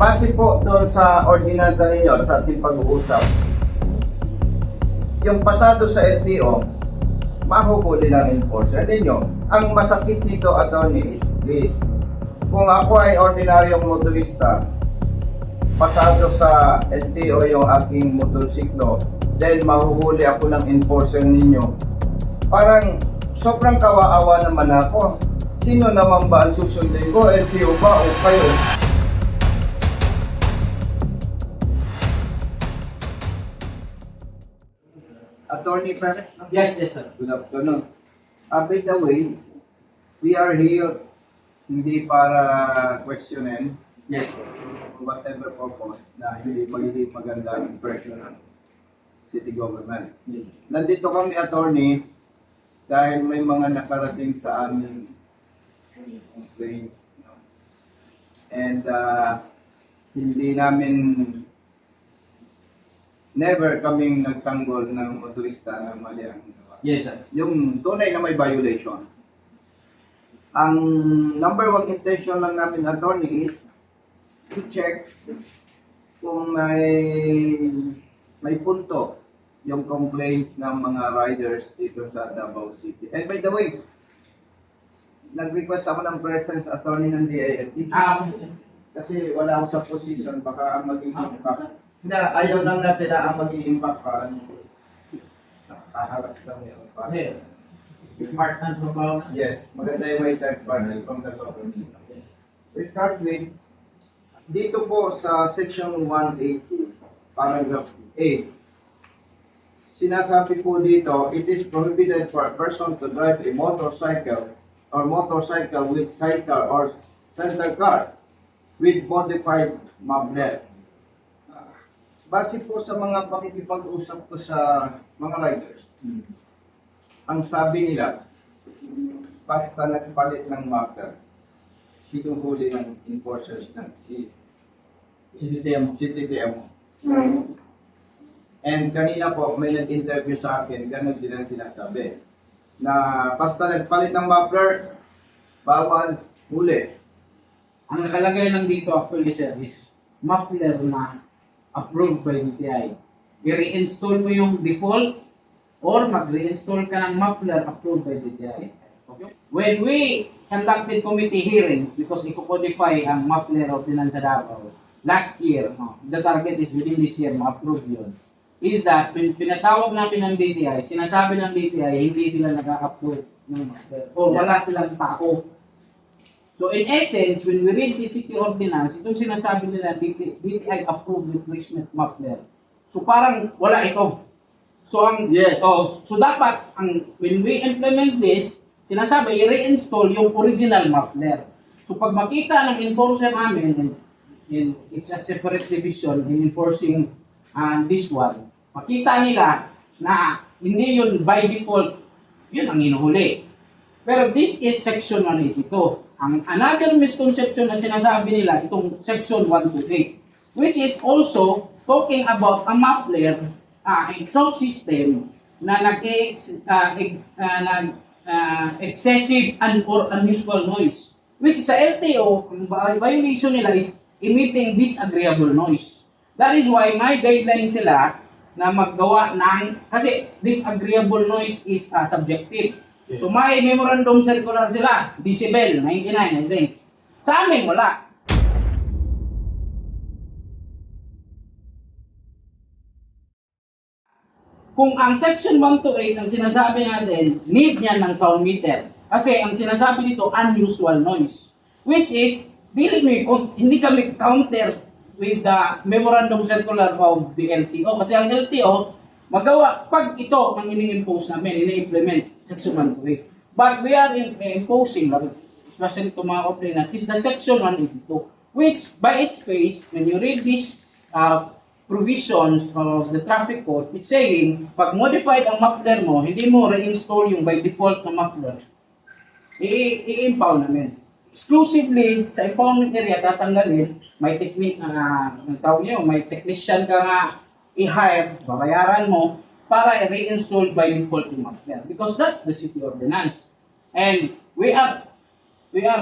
Base po doon sa ordinansa ninyo sa ating pag-uusap, yung pasado sa LTO, mahuhuli ng enforcer ninyo. Ang masakit nito, attorney, is this. Kung ako ay ordinaryong motorista, pasado sa LTO yung aking motorsiklo, then mahuhuli ako ng enforcer ninyo. Parang sobrang kawawa naman ako. Sino naman ba ang susundin ko? LTO ba o kayo? Attorney Perez? Yes, sir. Good afternoon. By the way, we are here hindi para questionin Yes, sir. whatever purpose na hindi magiging maganda ang impression ng city government. Yes, sir. Nandito kami, attorney, dahil may mga nakarating sa amin complaints. No? And hindi namin never kaming nagtanggol ng motorista na mali ang ginawa. Yes, sir. Yung tunay na may violation. Ang number one intention lang namin, attorney, is to check kung may punto yung complaints ng mga riders dito sa Davao City. And by the way, nag-request ako ng presence attorney ng DILG kasi wala ako sa position, baka ang maging impact. Hindi, ayaw lang natin na ang maging impact pa. Nakaharas lang yun. Part ng trabaho. Yes, maganda yung may third party from the government. We start with, dito po sa section 180, paragraph A, sinasabi po dito, it is prohibited for a person to drive a motorcycle or motorcycle with sidecar or center car with modified muffler. Base po sa mga pakikipag-usap ko sa mga riders, ang sabi nila, basta nagpalit ng muffler, hinuhuli ng enforcers ng CTTM. And kanina po, may nag-interview sa akin, ganun din ang sinasabi. Na basta nagpalit ng muffler, bawal huli. Ang nakalagay lang dito actually, sir, is muffler na approved by DTI. I-reinstall mo yung default or mag-reinstall ka ng muffler approved by DTI. Okay? When we conducted committee hearings, because i-codify ang muffler ordinance sa Davao, last year, the target is within this year, ma-approve yun, is that pinatawag namin ng DTI, sinasabi ng DTI, hindi sila nag-approve ng muffler or wala silang tako. So in essence, when we read the city ordinance, itong sinasabi nila, DTI approved replacement muffler. So parang wala ito. So Yes. so dapat when we implement this, sinasabi i-reinstall yung original muffler. So pag makita ng enforcer namin, and it's a separate division in enforcing this one, makita nila na hindi yun by default, yun ang inuhuli. Pero this is section 182. Ang another misconception na sinasabi nila, itong section 128, which is also talking about a muffler exhaust system na excessive or unusual noise. Which sa LTO, ang violation nila is emitting disagreeable noise. That is why may guideline sila na maggawa ng, kasi disagreeable noise is subjective. So may memorandum circular sila, decibel, 99, I think. Sa amin, wala. Kung ang section 128 ang sinasabi natin, need niyan ng sound meter. Kasi ang sinasabi dito, unusual noise. Which is, believe me, hindi kami counter with the memorandum circular of the LTO. Kasi ang LTO, magawa, pag ito ang ini-impose namin, ini-implement, section 128. But we are imposing, especially to mga ordinance, is the section 182. Which, by its face, when you read these provisions of the traffic code, it's saying, pag modified ang muffler mo, hindi mo reinstall yung by default na muffler. I-impound namin. Exclusively, sa impoundment area, tatanggalin, may technique, may technician ka nga i-hire, babayaran mo, para i-reinstall by default yung muffler. Because that's the city ordinance. And we are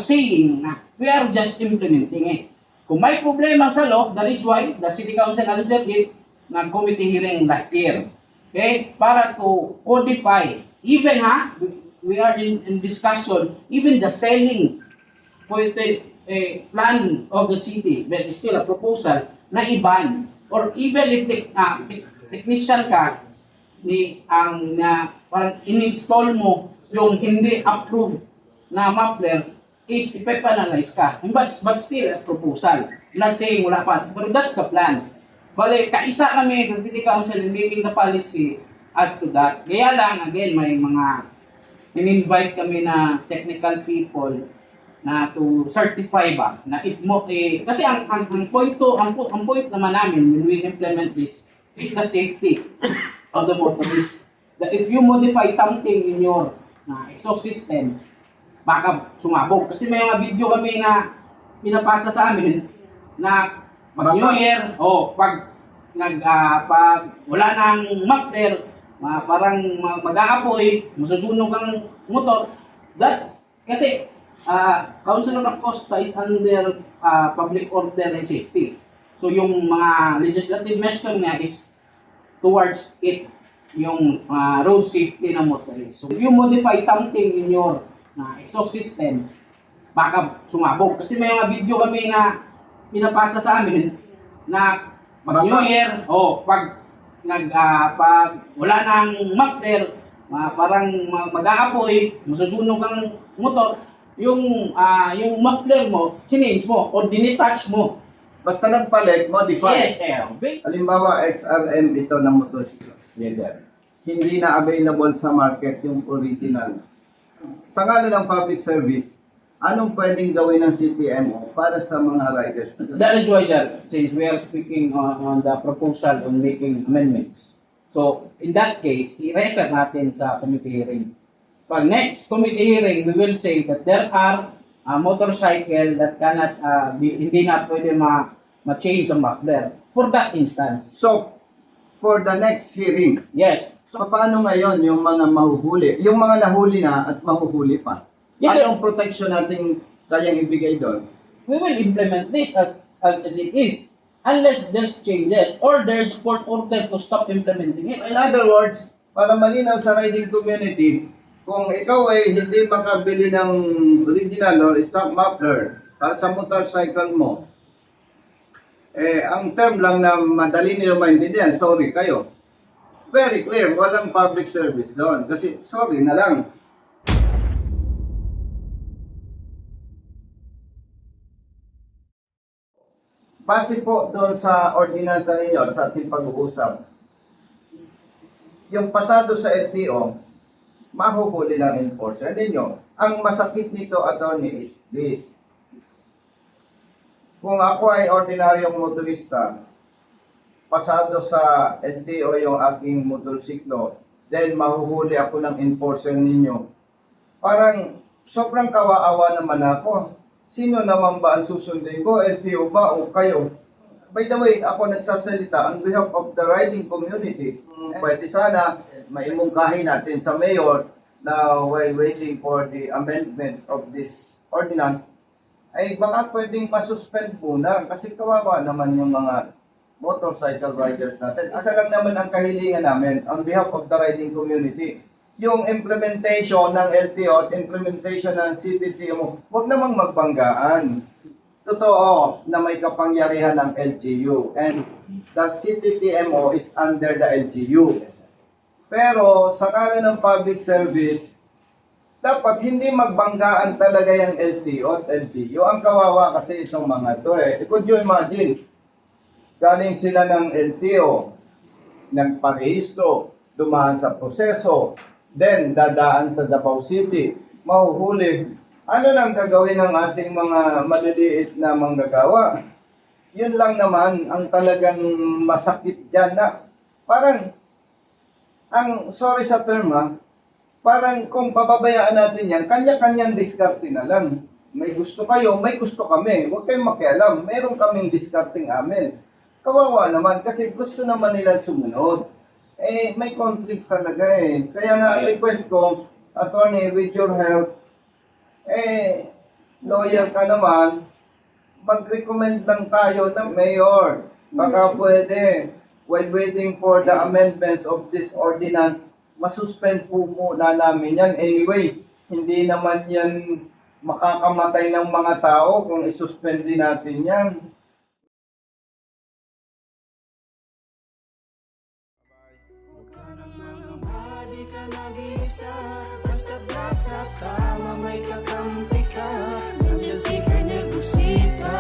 saying na we are just implementing it. Kung may problema sa law, that is why the City Council answered it ng committee hearing last year. Okay? Para to codify, even we are in discussion, even the selling pwede plan of the city, but it's still a proposal na iban. Or even if technician ka, parang in-install mo yung hindi approved na muffler, is ipe-penalize ka. But still a proposal. Not saying wala pa, but that's the plan. Bale, kaisa kami sa City Council in making the policy as to that. Kaya lang, again, may mga in-invite kami na technical people na to certify ba na if mo kasi ang point naman namin when we implement this is the safety of the motorist. That if you modify something in your exhaust system, baka sumabog. Kasi may mga video kami na pinapasa sa amin na pag New Year, pag wala nang muffler, parang mag-aapoy, masusunog ang motor. That's kasi Councilor Acosta is under public order and safety. So yung mga legislative measure niya is towards it, yung road safety ng motorist. So if you modify something in your exhaust system, baka sumabog. Kasi may mga video kami na pinapasa sa amin na pag New Year, pag wala nang muffler, parang mag-aapoy, masusunog ang motor, yung muffler mo, change mo, or dinetach mo. Basta nagpalit, modify. Yes, sir. Halimbawa, XRM ito ng motorsiklo. Yes, sir. Hindi na available sa market yung original. Sa ngalan ng public service, anong pwedeng gawin ng CTMO para sa mga riders na ganun? That is why, sir, since we are speaking on the proposal on making amendments. So, in that case, i-refer natin sa committee hearing. Pag next committee hearing, we will say that there are motorcycle that cannot, hindi na pwede ma-change ang muffler for that instance. So, for the next hearing, Yes. so paano ngayon yung mga mahuhuli? Yung mga nahuli na at mahuhuli pa? Yes, sir. Anong protection natin kayang ibigay doon? We will implement this as it is unless there's changes or there's court order to stop implementing it. In other words, para malinaw sa riding community, kung ikaw ay hindi makabili ng original or stock muffler para sa motorcycle mo, ang term lang na madali niyo maintindihan, sorry kayo. Very clear, walang public service doon. Kasi sorry na lang. Base po doon sa ordinansa ninyo sa ating pag-uusap, yung pasado sa LTO, mahuhuli ng enforcer ninyo. Ang masakit nito, attorney, is this. Kung ako ay ordinaryong motorista, pasado sa LTO yung aking motorsiklo, then mahuhuli ako ng enforcer ninyo. Parang sobrang kawaawa naman ako. Sino naman ba ang susundin ko? LTO ba o kayo? By the way, ako nagsasalita on behalf of the riding community. Pwede sana maimungkahi natin sa mayor na while waiting for the amendment of this ordinance, ay baka pwedeng masuspend muna kasi kawawa naman yung mga motorcycle riders natin. Isa lang naman ang kahilingan namin on behalf of the riding community. Yung implementation ng LTO at implementation ng CTTMO, huwag namang magbanggaan. Totoo na may kapangyarihan ng LGU and the CTTMO is under the LGU. Pero sa ngalan ng public service, dapat hindi magbanggaan talaga yung LTO at LGU. Ang kawawa kasi itong mga to Could you imagine? Galing sila ng LTO, nagparehistro, dumaan sa proseso, then dadaan sa Davao City, mahuhuli. Ano nang gagawin ng ating mga maliliit na manggagawa? Yun lang naman ang talagang masakit dyan na parang, sorry sa term parang kung pababayaan natin yan, kanya-kanyang diskarte na lang. May gusto kayo, may gusto kami. Huwag kayong makialam. Meron kaming diskarting amin. Kawawa naman kasi gusto naman nila sumunod. May conflict talaga Kaya nga request ko, attorney, with your help, lawyer ka naman, mag-recommend lang tayo ng mayor. Baka pwede, while waiting for the amendments of this ordinance, masuspend po muna namin yan. Anyway, hindi naman yan makakamatay ng mga tao kung isuspend din natin yan. Huwag ka nang mangamba, di ka nag-iisa. Basta't nasa tama, may kakampi ka. Nandiyan si Colonel Busita.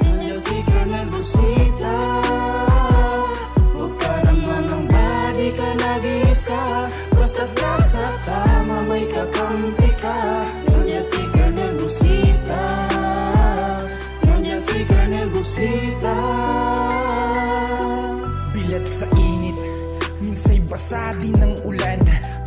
Nandiyan si Colonel Busita. Huwag ka nang mangamba, di ka nag-iisa. Basta't nasa tama, may kakampi ka. Nandiyan si Colonel Busita. Nandiyan si Colonel Busita. Bilat sa init, minsa'y basa din ng ulan.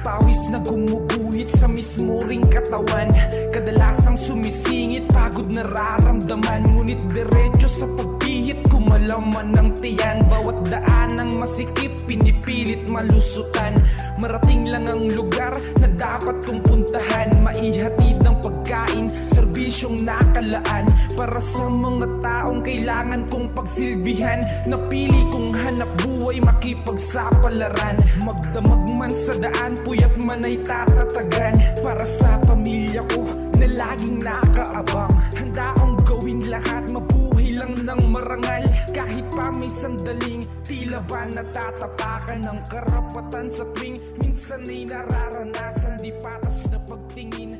Pawis na gumuguhit sa mismo ring katawan. Kadalasang sumisingit, pagod nararamdaman. Ngunit diretso sa pagpihit, kumalaman ng tiyan. Bawat daan ng masikip, pinipilit malusutan. Marating lang ang lugar na dapat kong puntahan. Maihatid ng pagkain, serbisyong nakalaan. Para sa mga taong kailangan kong pagsilbihan. Napili kong hanap buhay, makipagsapalaran. Magdamag man sa daan, puyat man ay tatatagan. Para sa pamilya ko na laging nakaabang. Handa akong gawin lahat, mabuhay lang ng marangal. Kahit pa may sandaling, tila ba natatapakan ng karapatan sa tuwing minsan ay nararanasan di patas na pagtingin.